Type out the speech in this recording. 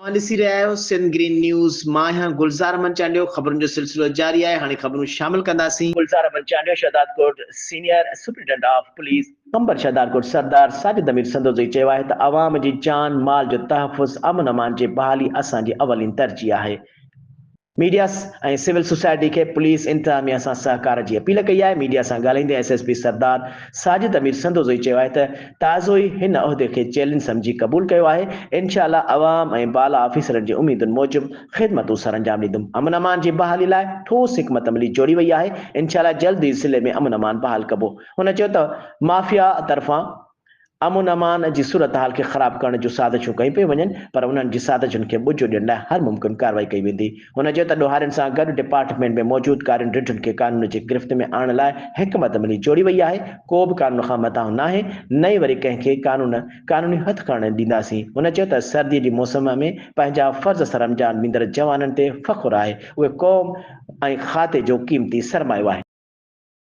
ॾिसी रहिया आहियो सिंध ग्रीन न्यूज़। मां आहियां गुलज़ार मंचालियो। ख़बरुनि जो सिलसिलो जारी आहे। हाणे ख़बरूं शामिल कंदासीं। गुलज़ार मंचालियो, Shahdadkot senior superintendent of police Qambar Shahdadkot सरदार साजिद अमीर संदोज़ी चयो आहे त अवाम जी जान माल जो तहफ़ुज़ अमन अमान जे बहाली असांजी अवलिन तरजीह आहे। मीडिया ऐं सिविल सोसाइटी के पुलिस इंतज़ामिया सां सहकार जी अपील कई आहे। मीडिया सां ॻाल्हाईंदे एसएसपी सरदार साजिद अमीर संदोज़ी चयो आहे त ताज़ो ई हिन उहिदे खे चैलेंज सम्झी क़बूल कयो आहे। इंशाअल्लाह अवाम ऐं बाला ऑफिसरनि जी उमीदुनि मूजिबि ख़िदमतूं सर अंजाम ॾींदुमि। अमन अमान जी बहाली लाइ ठोस हिकमत अमली जोड़ी वई आहे। इंशाअल्लाह जल्द ई ज़िले में अमन अमान बहाल कबो। हुन चयो त माफ़िया तरफ़ां अमन अमान जी सूरत हाल खे ख़राब करण जूं साज़िशूं कयूं पियूं वञनि, पर उन्हनि जी साज़िशुनि खे ॿुजो ॾियण लाइ हर मुमकिन कार्रवाई कई वेंदी। हुन चयो त ॾोहारियुनि सां गॾु डिपार्टमेंट में मौजूदु कारियुनि रिढुनि खे कानून जी गिरफ़्त में आणण लाइ हिकमत अमली जोड़ी वई आहे। को बि कानून खां मथां नाहे, नई वरी कंहिंखे कानूनी हथ खणण ॾींदासीं। हुन चयो त सर्दीअ जी मौसम में पंहिंजा फ़र्ज़ सर अंजाम ॾींदड़ जवाननि ते फ़ख़्रु आहे। उहे क़ौम ऐं खाते जो क़ीमती सरमायो आहे।